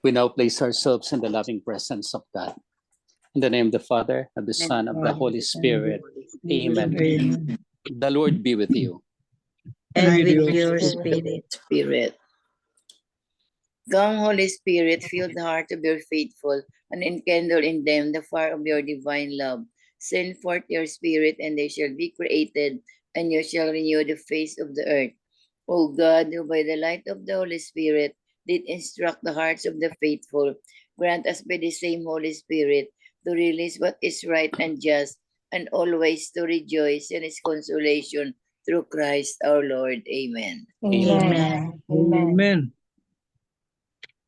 We now place ourselves in the loving presence of God. In the name of the Father, of the Son, of the Holy Spirit. Amen. Amen. The Lord be with you. And with with your your spirit. Come, Holy Spirit, fill the heart of your faithful, and enkindle in them the fire of your divine love. Send forth your Spirit, and they shall be created, and you shall renew the face of the earth. O God, who by the light of the Holy Spirit did instruct the hearts of the faithful, grant us by the same Holy Spirit to release what is right and just, and always to rejoice in His consolation through Christ our Lord. Amen. Amen. Amen.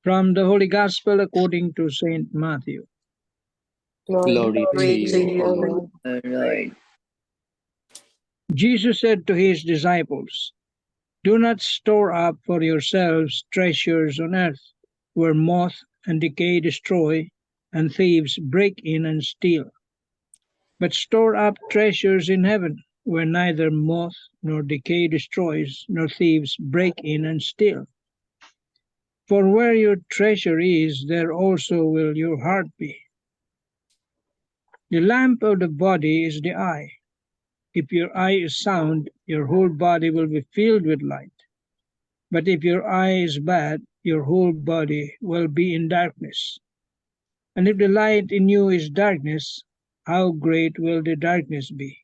From the Holy Gospel according to Saint Matthew. Glory to you, O Lord. Our Lord. Jesus said to his disciples, "Do not store up for yourselves treasures on earth, where moth and decay destroy, and thieves break in and steal. But store up treasures in heaven, where neither moth nor decay destroys, nor thieves break in and steal. For where your treasure is, there also will your heart be. The lamp of the body is the eye. If your eye is sound, your whole body will be filled with light. But if your eye is bad, your whole body will be in darkness. And if the light in you is darkness, how great will the darkness be?"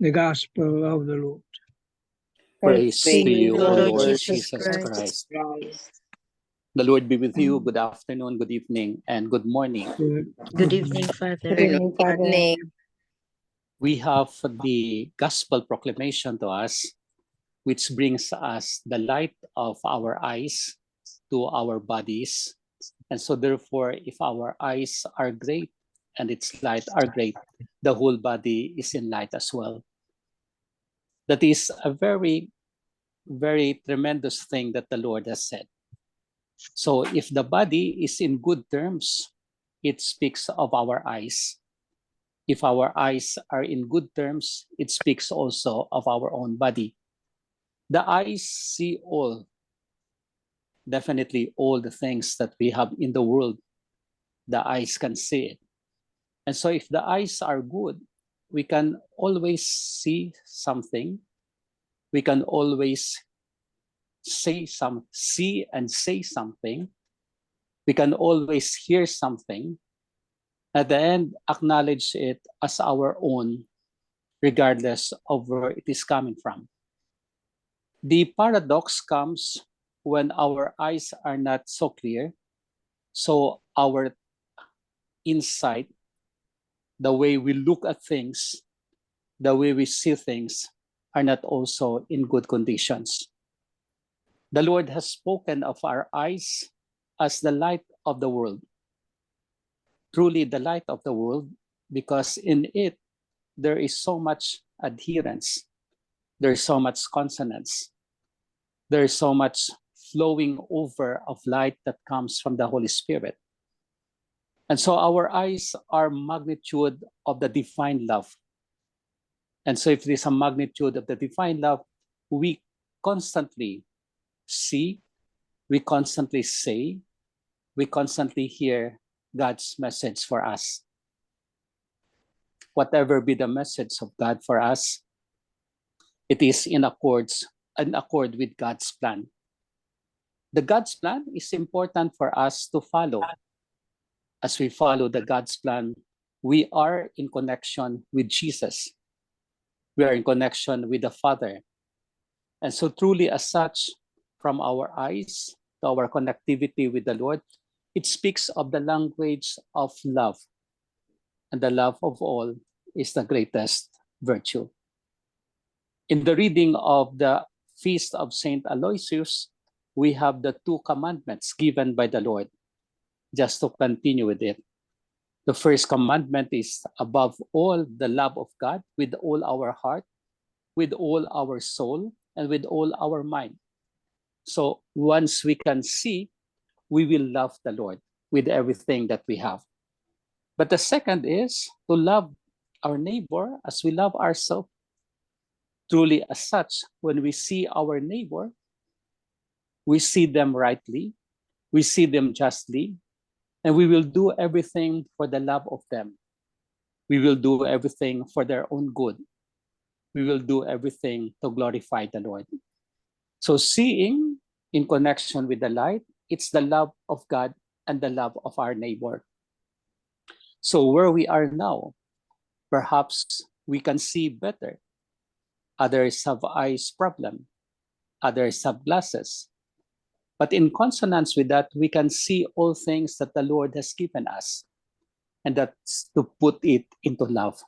The Gospel of the Lord. Praise to you, O Lord Lord Jesus Jesus Christ. Christ. The Lord be with you. Good afternoon, good evening, and good morning. Good evening, Father. Good morning. We have the Gospel proclamation to us, which brings us the light of our eyes to our bodies. And so therefore, if our eyes are great and its light are great, the whole body is in light as well. That is a very, very tremendous thing that the Lord has said. So if the body is in good terms, it speaks of our eyes. If our eyes are in good terms, it speaks also of our own body. The eyes see all, definitely all the things that we have in the world. The eyes can see it. And so if the eyes are good, we can always see something. We can always see and say something. We can always hear something. At the end, acknowledge it as our own, regardless of where it is coming from. The paradox comes when our eyes are not so clear, so our insight, the way we look at things, the way we see things, are not also in good conditions. The Lord has spoken of our eyes as the light of the world. Truly the light of the world, because in it, there is so much adherence. There is so much consonance. There is so much flowing over of light that comes from the Holy Spirit. And so our eyes are magnitude of the divine love. And so if there is a magnitude of the divine love, we constantly see, we constantly say, we constantly hear God's message for us. Whatever be the message of God for us, it is in accord with God's plan. The God's plan is important for us to follow. As we follow the God's plan, we are in connection with Jesus. We are in connection with the Father. And so truly as such, from our eyes to our connectivity with the Lord, it speaks of the language of love. And the love of all is the greatest virtue. In the reading of the Feast of Saint Aloysius, we have the two commandments given by the Lord. Just to continue with it. The first commandment is above all the love of God with all our heart, with all our soul, and with all our mind. So once we can see, we will love the Lord with everything that we have. But the second is to love our neighbor as we love ourselves. Truly as such, when we see our neighbor, we see them rightly, we see them justly, and we will do everything for the love of them. We will do everything for their own good. We will do everything to glorify the Lord. So seeing in connection with the light, it's the love of God and the love of our neighbor. So where we are now, perhaps we can see better. Others have eyes problem. Others have glasses. But in consonance with that, we can see all things that the Lord has given us. And that's to put it into love.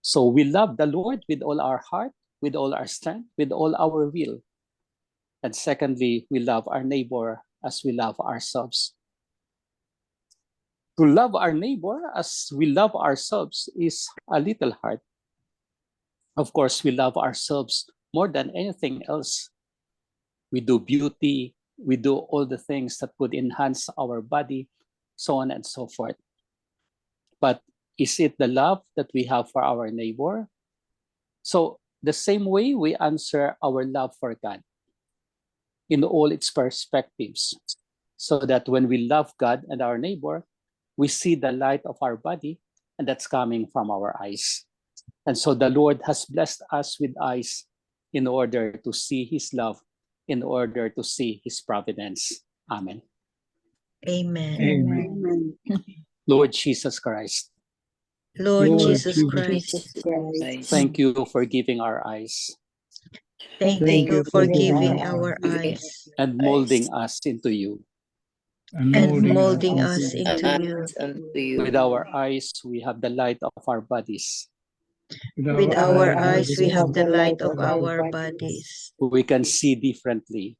So we love the Lord with all our heart, with all our strength, with all our will. And secondly, we love our neighbor as we love ourselves. To love our neighbor as we love ourselves is a little hard. Of course, we love ourselves more than anything else. We do beauty, we do all the things that would enhance our body, so on and so forth. But is it the love that we have for our neighbor? So the same way we answer our love for God in all its perspectives, so that when we love God and our neighbor, we see the light of our body, and that's coming from our eyes. And so the Lord has blessed us with eyes in order to see his love, in order to see his providence. Amen. Amen. Amen. Lord Jesus Christ, Lord Lord Jesus Jesus Christ, Christ. thank you for giving our eyes thank Thank you you for for giving giving our giving eyes and molding us into you. and and molding molding us us into into you. us unto you. With our eyes, we have the light of our bodies. With our eyes, we bodies. have the light of our bodies. We can see differently,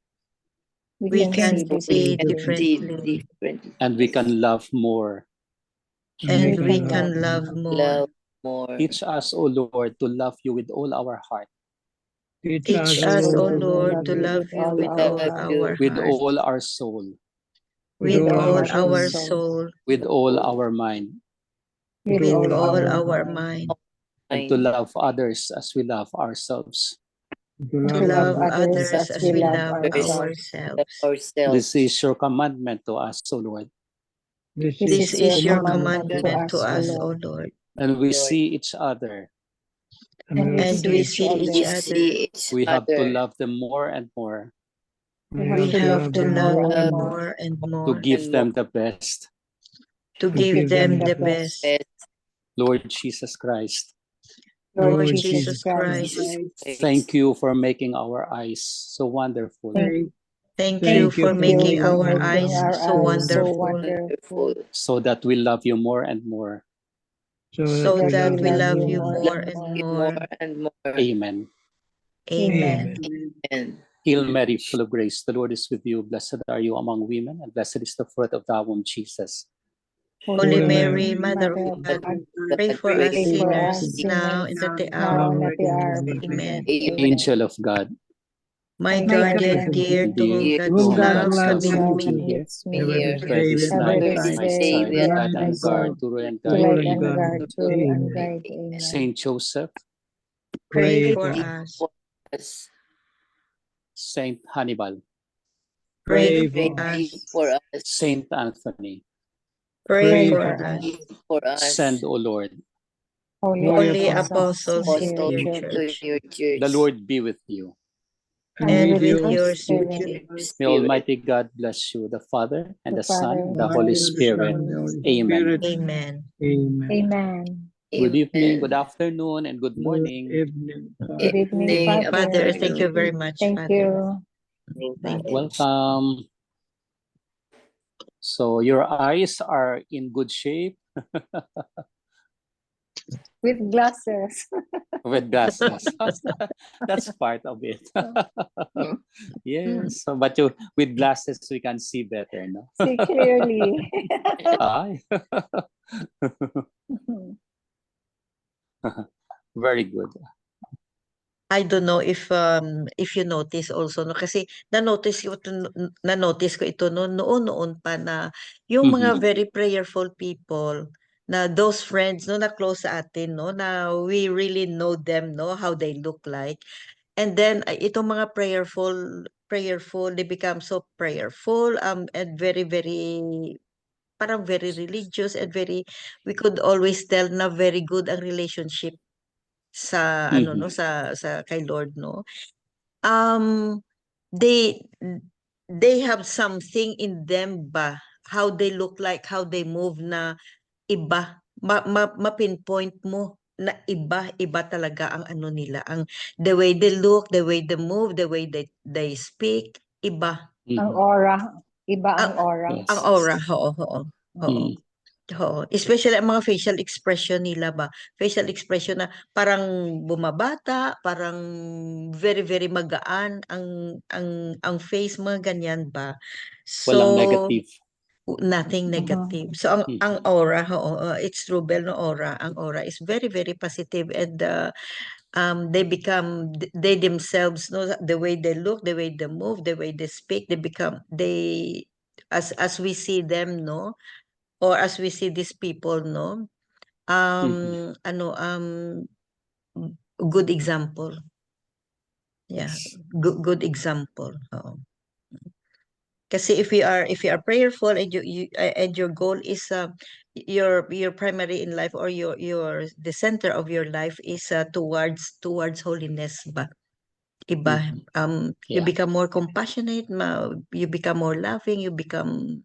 We can see See differently, differently. and we can love more. and we can love more. Love more. Teach us, O Lord, to love you with all our heart, Teach us, O Lord, to love you with all our with heart, all our soul, with all our soul, with all our mind, with all our mind, and to love others as we love ourselves. to love others as we love ourselves. ourselves. This is your commandment to us, O Lord. This is your commandment to us, O Lord. And we see each other. And we see each We other. see each We have to other. love them more and more, We have to love them more and to more, give them the best. to give them the best. Best. Lord Jesus Christ, Lord Jesus Christ, thank you for making our eyes so wonderful, thank you for making our eyes so wonderful, Wonderful. so that we love you more and more. so that we love you more and more. More and more. Amen. Amen. And Hail Mary, full of grace, the Lord is with you. Blessed are you among women, and blessed is the fruit of thy womb, Jesus. Holy Mary, Mother of God, pray for us sinners now and at the hour of our death. Amen. Angel of God, My guardian dear, to whom Dear, God's whom God love loves commits me, me, here, here. by this Ever night, this my day side, we are guide and guard, to and to guide. and Amen. guide. Amen. Saint Joseph, pray for for us. for us. Saint Hannibal, Pray Pray for Pray us. for us. Saint Anthony, Pray Pray for for us. For us. send, O Lord. Holy apostles in Apostles your to church, your church. The Lord be with you. and with you. your With spirit. your May spirit. Almighty God bless you, the Father, and the Son, and the Father, Holy and the Spirit. Son, and the Holy Amen. Spirit. Amen. Amen. Good evening, Amen. good afternoon, and good Good morning. evening. Good evening, Father, thank you very much, Father. Thank you. Welcome. So your eyes are in good shape With glasses. with glasses. That's part of it. Yes, so, but you with glasses we can see better, no? See clearly. Ay. Very good. I don't know if you notice also no kasi na-notice ko ito noon pa na yung mga very prayerful people na those friends no na close sa atin no na we really know them no how they look like And then itong mga prayerful, they become so prayerful, and very, very, parang very religious and very, we could always tell na very good ang relationship sa ano no, sa kay Lord, no. They have something in them ba, how they look like, how they move na iba, ma-pinpoint mo na iba talaga ang ano nila, ang the way they look, the way they move, the way they speak, iba. Ang aura. Iba ang Ang- aura. Yes. Ang aura, oo. Mm. Oo, especially ang mga facial expression nila ba? Facial expression na parang bumabata, parang very, very magaan ang face, mga ganyan ba? Walang So, negative. nothing negative. So, ang Mhm. aura, it's true, Bel, no, aura. Ang aura is very, very positive, and they become, they themselves, no, the way they look, the way they move, the way they speak, as we see them, no, or as we see these people, no, good example. Yeah, Yes. good example. Oo. Kasi if you are prayerful, and and your goal is your primary in life, or your the center of your life is towards holiness ba? Iba. You Yeah. become more compassionate, you become more loving, you become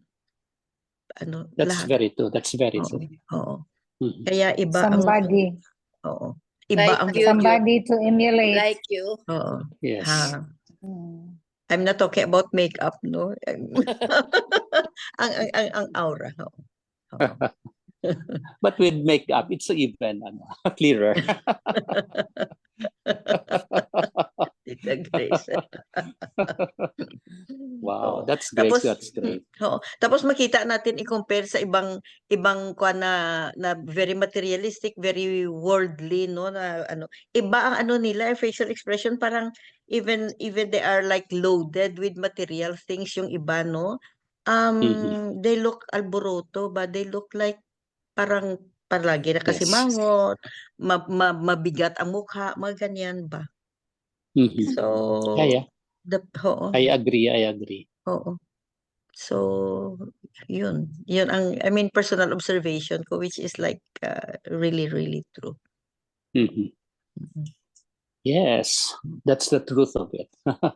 That's lahat. very true. That's very Oo. true. Oo. Mhm. Kaya iba Somebody. oo. Iba Like ang you, Somebody to emulate. like you. oo. Yes. Ha. Mm. I'm not talking about makeup, no. ang aura. Oo. Oo. But with makeup, it's even clearer. Tita Grace. Wow, Oo. that's great. Tapos, That's great. oo. Tapos makita natin i-compare sa ibang kuwan na very materialistic, very worldly, no, na iba ang nila, facial expression, parang even they are like loaded with material things yung iba, no. They look alboroto, but they look like parang palagi na Yes. kasimangot, mabigat ang mukha, mga ganyan ba. Mhm. So, Yeah. oo. I agree. Oo. So, yun ang, I mean, personal observation ko, which is like really, really true. Mhm. Mhm. Yes, that's the truth of it. Oo.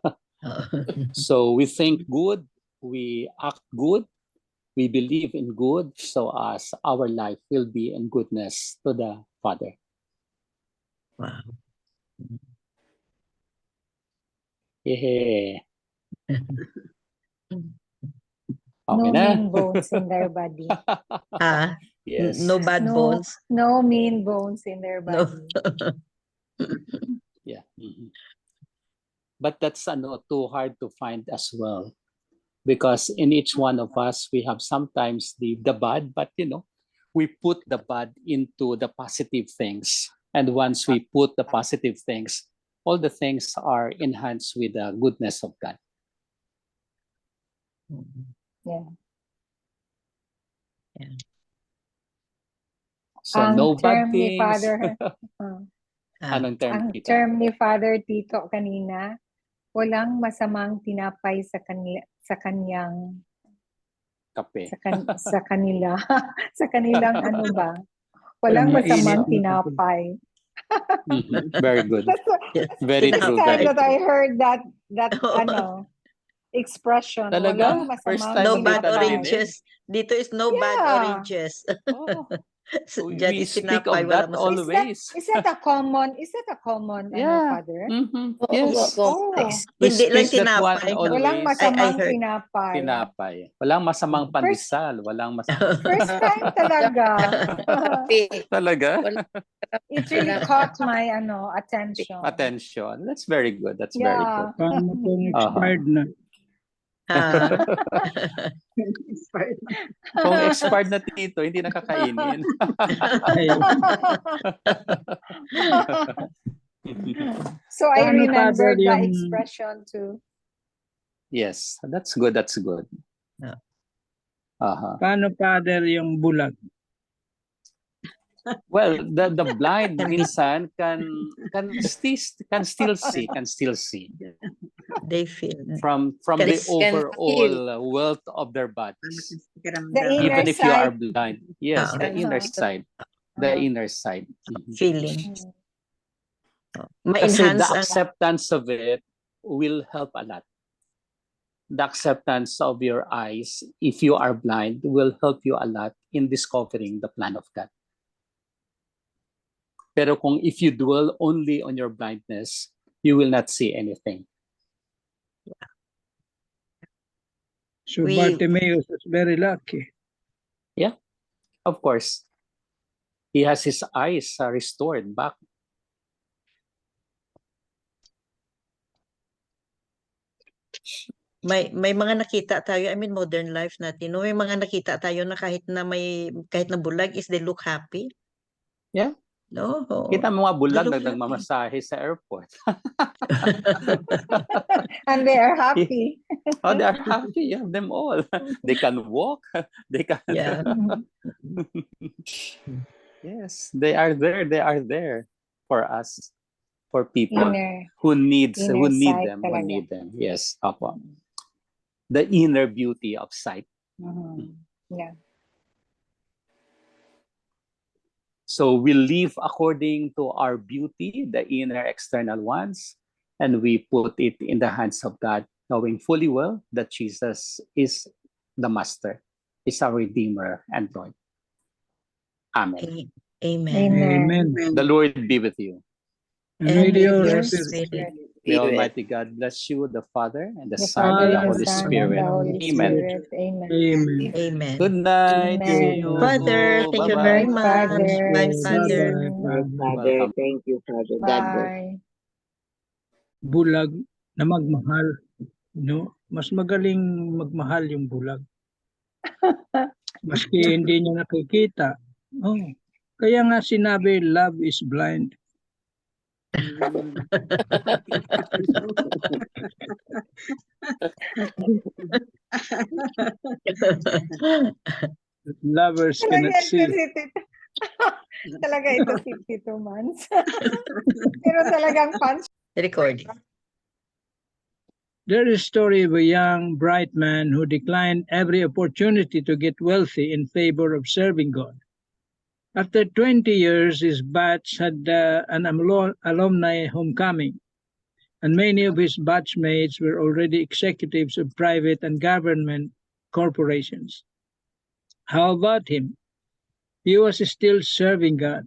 So we think good, we act good, we believe in good, so as our life will be in goodness to the Father. Wow. Yeah. No Okay na. mean bones in their body. Ah, Yes. no bad bones. No mean bones in their No. body. Yeah. But that's too hard to find as well, because in each one of us we have sometimes the bad, but we put the bad into the positive things, and once we put the positive things, all the things are enhanced with the goodness of God. Yeah. So Ang no bad term ni things. Father, Anong term, ang tita? term ni Father Tito kanina, walang masamang tinapay sa kanyang Kape. sa kanila sa kanilang ano ba? Walang Mainit masamang na kape. tinapay. Very good. That's Very the true. first time Very that I true. heard that Oo. expression. Talaga? Walang First masamang time No mo bad tita narinig? oranges. Dito is no bad Yeah. oranges. Oh, Diyan we is speak tinapay, of wala that masama. always. Is that a common Yeah. Father? Oo, Yes. complex. We Hindi lang speak that one tinapay. Walang always. masamang heard. tinapay. Tinapay. Walang masamang First- pandesal. Walang masamang... First time talaga. Kape. Talaga? Wala- It really caught my attention. Attention. That's very good. That's very Yeah. good. Paano kung expired na? Ah. Kung expired na tito, hindi nakakainin. Ay, So I Paano, remembered Father, the yung- expression too. Yes, that's good. That's good. Yeah. Uh-huh. paano, Father, yung bulag? Well, the blind Can be- minsan can still see They feel. from Can the s- overall wealth of their bodies. The inner Even if you are sight. blind, yes, the inner Uh-huh. side, the inner side. feeling. Mm. Kasi the Ma-enhance ang acceptance of it will help a lot. The acceptance of your eyes, if you are blind, will help you a lot in discovering the plan of God. Pero kung if you dwell only on your blindness, you will not see anything. So We- Bartimaeus was very lucky. Of course, he has his eyes restored back. may mga nakita tayo, I mean modern life natin, no? May mga nakita tayo na kahit na bulag is they look happy. Yeah. No. Kita mo mga bulag They na look happy. nagmamasahe sa airport. And they are happy. Oh, they are happy. You have them all. They can walk. They can. Yeah. Yes, they are there. They are there for us, for people Inner. who need sight them, who talaga. need them. Yes, Papa. The inner beauty of sight. Yeah. So we live according to our beauty, the inner external ones, and we put it in the hands of God, knowing fully well that Jesus is the Master, is our Redeemer and Lord. Amen. Amen. Amen. The Lord be with you. And And with your with your spirit. spirit. May Spirit. Almighty God bless you, the Father, and the The Son, Father, and the the Holy Son, Spirit. and the Holy Amen. Spirit. Amen. Amen. Amen. Good night. Amen. See you. Father, thank you Bye-bye. very Bye, much. Father. Bye, See Father. you. Father, Welcome. thank you, Father. God bless. Bye. Bulag na magmahal. No? Mas magaling magmahal yung bulag. Maski hindi niya nakikita. Oh. Kaya nga sinabi, love is blind. Lovers cannot Talaga ito see. si Tito. Talaga ito si Tito Mans. Pero talagang punch. Recording. There is a story of a young, bright man who declined every opportunity to get wealthy in favor of serving God. After 20 years, his batch had an alumni homecoming, and many of his batchmates were already executives of private and government corporations. How about him? He was still serving God.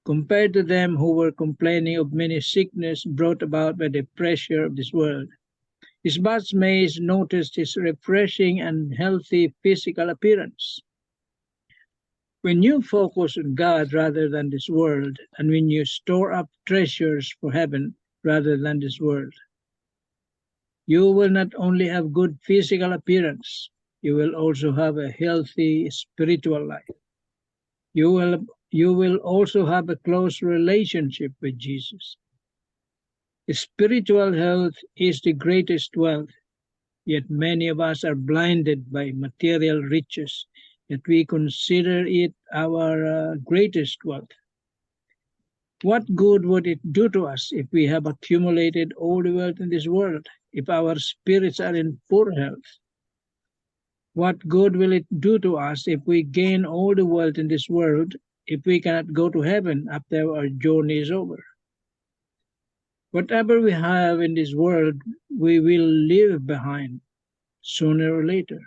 Compared to them who were complaining of many sickness brought about by the pressure of this world, his batchmates noticed his refreshing and healthy physical appearance. When you focus on God rather than this world, and when you store up treasures for heaven rather than this world, you will not only have good physical appearance, you will also have a healthy spiritual life. You will also have a close relationship with Jesus. Spiritual health is the greatest wealth, yet many of us are blinded by material riches, yet we consider it our greatest wealth. What good would it do to us if we have accumulated all the wealth in this world, if our spirits are in poor health? What good will it do to us if we gain all the wealth in this world, if we cannot go to heaven after our journey is over? Whatever we have in this world, we will leave behind sooner or later,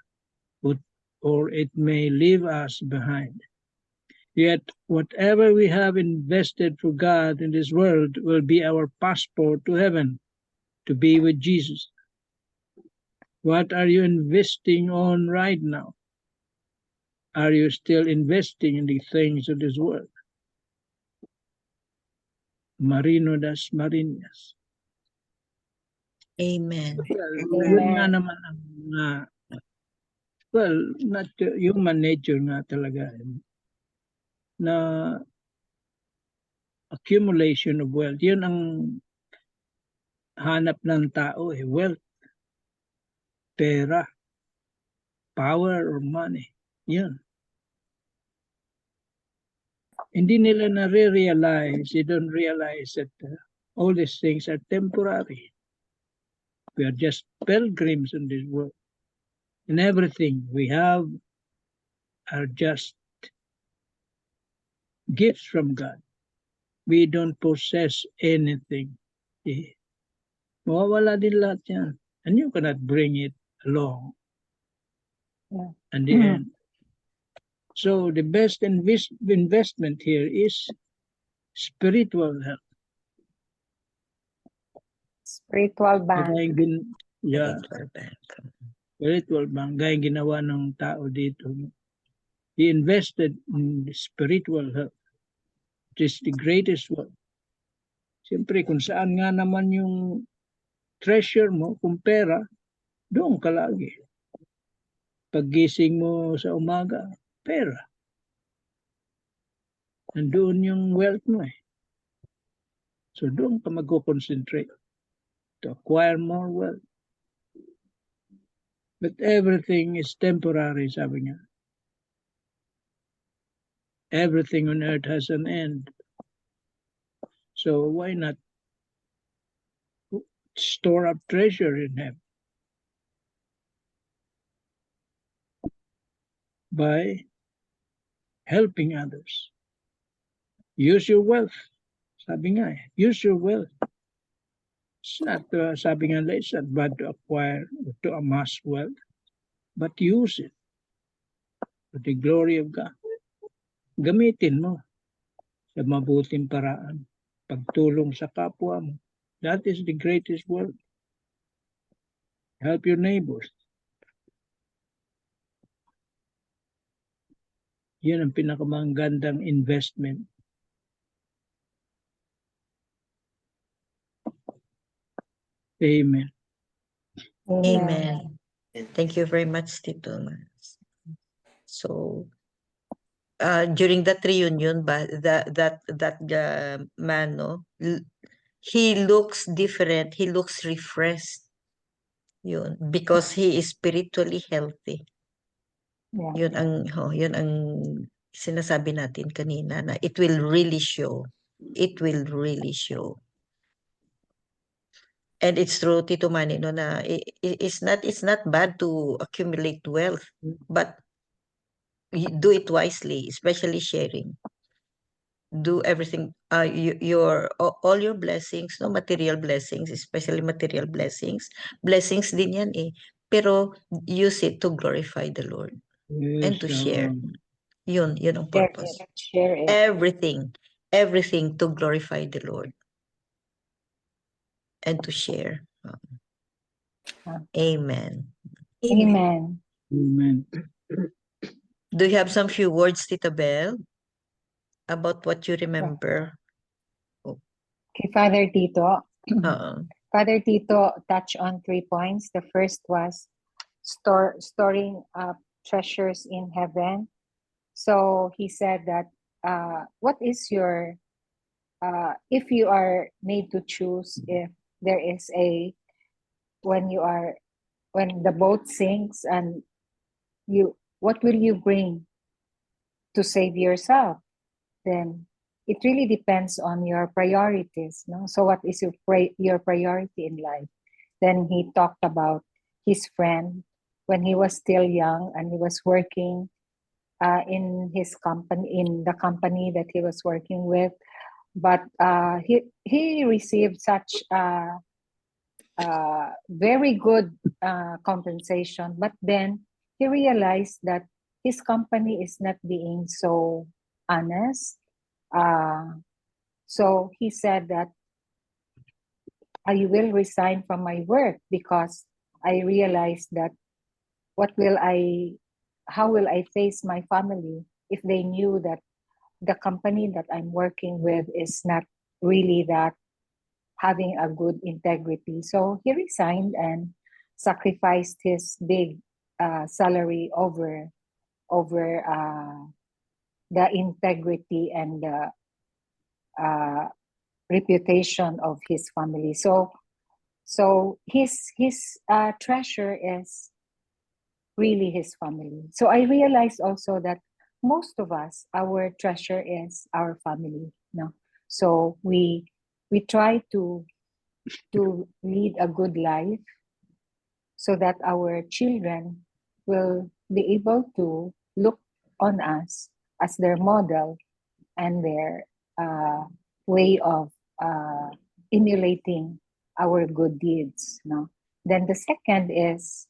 or it may leave us behind. Yet, whatever we have invested for God in this world will be our passport to heaven, to be with Jesus. What are you investing on right now? Are you still investing in the things of this world? Marino das Marinas. Amen. Yun nga naman ang human nature nga talaga na accumulation of wealth. Yun ang hanap ng tao, wealth, pera, power or money. Yun. hindi nila na-realize, they don't realize that all these things are temporary. We are just pilgrims in this world. And everything we have are just gifts from God. We don't possess anything. Mawawala din lahat yan. And you cannot bring it along. Yeah. And the end. So the best investment here is spiritual health. Spiritual bank. Kaya spiritual bank. Gaya yung ginawa ng tao dito. He invested in spiritual health. It is the greatest one. Siyempre, kung saan nga naman yung treasure mo, kung pera, doon ka lagi. Paggising mo sa umaga, pera. Nandoon yung wealth mo eh. So doon ka mag-concentrate to acquire more wealth. But everything is temporary, sabi niya. Everything on earth has an end. So why not store up treasure in heaven? By helping others. Use your wealth. Sabi nga, use your wealth. It's not, sabi nga, it's not bad to acquire, to amass wealth, but use it for the glory of God. Gamitin mo sa mabuting paraan. Pagtulong sa kapwa mo. That is the greatest work. Help your neighbors. Yan ang pinakamagandang investment. Amen. Amen. Thank you very much, Tito Mas. So, during that reunion, that man, no, he looks different. He looks refreshed. Yun, because he is spiritually healthy. Yeah. Yun ang sinasabi natin kanina na it will really show. It will really show. And it's true, Tito Manny, no, na it's not bad to accumulate wealth, but do it wisely, especially sharing. Do everything, all your blessings, no, material blessings, especially material blessings din yan eh. Pero use it to glorify the Lord and to share. Yun ang purpose. Share it. Everything to glorify the Lord and to share. Amen. Amen. Amen. Do you have some few words, Tita Bel, about what you remember? Okay, Father Tito. Uh-uh. Father Tito touched on 3 points. The first was storing up treasures in heaven. So he said that what is your, if you are made to choose, if there is when the boat sinks and what will you bring to save yourself? Then it really depends on your priorities, no? So what is your priority in life? Then he talked about his friend when he was still young and he was working in the company that he was working with, but he received such very good compensation, but then he realized that his company is not being so honest. So he said that I will resign from my work because I realized that how will I face my family if they knew that the company that I'm working with is not really that having a good integrity. So he resigned and sacrificed his big salary over the integrity and the reputation of his family. So his treasure is really his family. So I realized also that most of us, our treasure is our family, no? So we try to lead a good life so that our children will be able to look on us as their model and their way of emulating our good deeds, no? Then the second is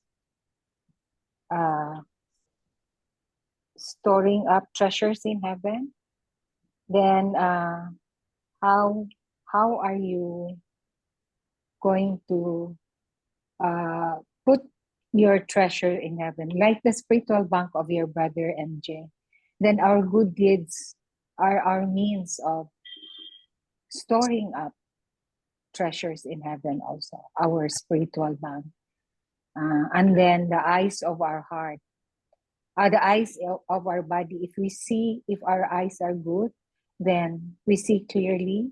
storing up treasures in heaven. Then how are you going to put your treasure in heaven, like the spiritual bank of your brother MJ? Then our good deeds are our means of storing up treasures in heaven, also our spiritual bank. And then the eyes of our heart, the eyes of our body. If our eyes are good, then we see clearly,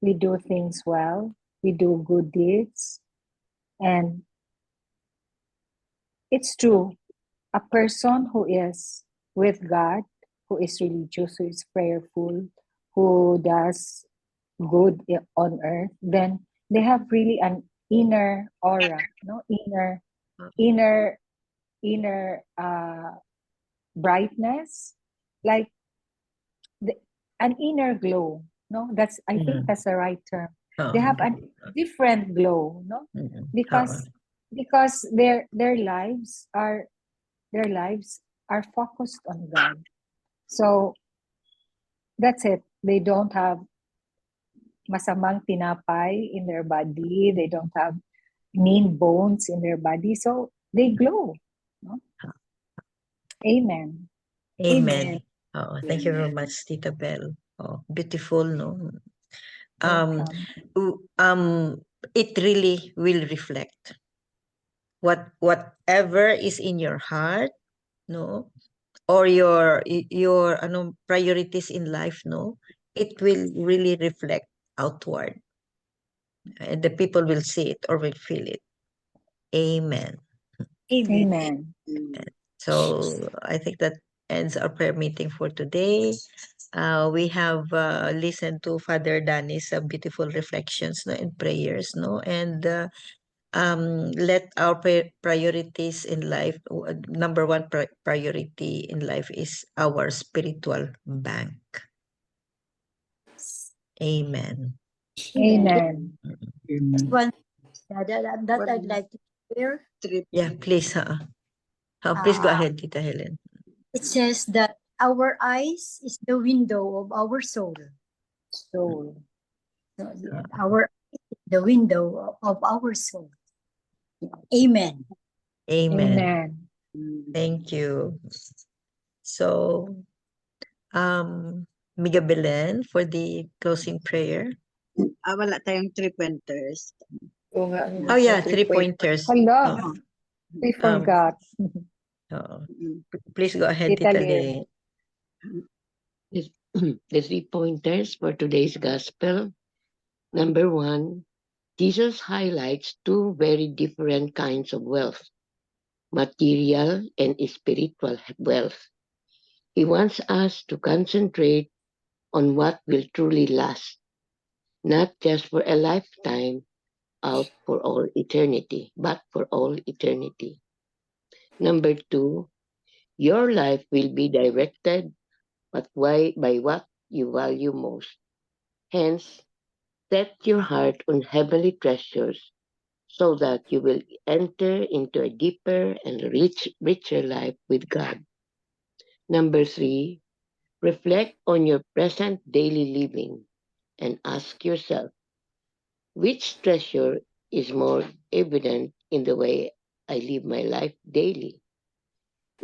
we do things well, we do good deeds. And it's true, a person who is with God, who is religious, who is prayerful, who does good on earth, then they have really an inner aura, no? Inner brightness, like an inner glow, no? That's, I think that's the right term. They have a different glow, no? Because their lives are focused on God. So that's it. They don't have masamang tinapay in their body. They don't have mean bones in their body. So they glow, no? Amen. Amen. Oh, thank you very much, Tita Bell. Oh, beautiful, no? Welcome. It really will reflect whatever is in your heart, no, or your priorities in life, no, it will really reflect outward, and the people will see it or will feel it. Amen. Amen. So I think that ends our prayer meeting for today. We have listened to Father Danny's beautiful reflections, no, and prayers, no, and let our priorities in life, number one priority in life is our spiritual bank. Amen. Amen. One that I'd like to share. Yeah, please. Please go ahead, Tita Helen. It says that our eyes is the window of our soul. Soul. So, our eyes is the window of our soul. Amen. Amen. Amen. Thank you. So, Miga Belen for the closing prayer. Wala tayong 3 pointers. Oh yeah, 3 pointers. Hello. We forgot. Please go ahead, Tita Tita Lynn. Lynn. The 3 pointers for today's gospel. Number 1, Jesus highlights 2 very different kinds of wealth, material and spiritual wealth. He wants us to concentrate on what will truly last, not just for a lifetime, out for all eternity, but for all eternity. Number 2, your life will be directed by what you value most. Hence, set your heart on heavenly treasures so that you will enter into a deeper and richer life with God. Number 3, reflect on your present daily living and ask yourself, which treasure is more evident in the way I live my life daily?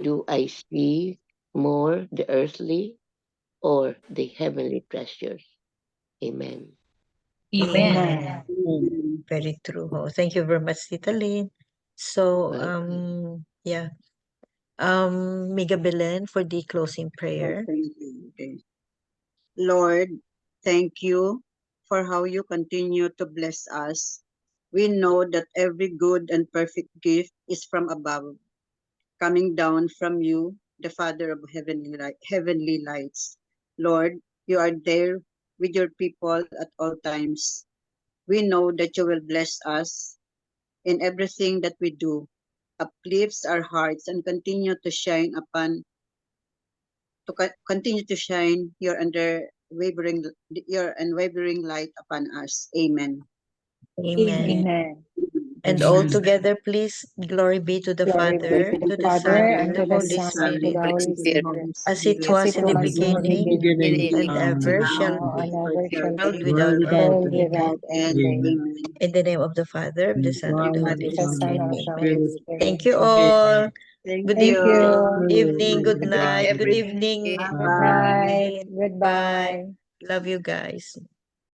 Do I see more the earthly or the heavenly treasures? Amen. Amen. Very true. Thank you very much, Tita Lynn. So, yeah. Miga Belen for the closing prayer. Okay. Lord, thank you for how you continue to bless us. We know that every good and perfect gift is from above, coming down from you, the Father of heavenly lights. Lord, you are there with your people at all times. We know that you will bless us in everything that we do, uplifts our hearts, and continue to shine your unwavering light upon us. Amen. Amen. Amen. And all Amen. together, please, glory be to the Glory Father, be to to the the Father, Son, and and to the the Holy Son, and to Spirit, the Holy Spirit, as it as was it in the was in the beginning, Beginning, and ever now, shall now, and be, ever shall world be, without world without end. world end. Amen. without end. Amen. Amen. In the name of the Father, of the And Son, of the God, Of Holy the Son, Spirit. of the Amen. Holy Spirit. Thank Spirit. you all. Thank Good Thank you. you. evening, good Good night, night, good everybody. evening. Good Bye. night. Bye. Goodbye. Love you guys.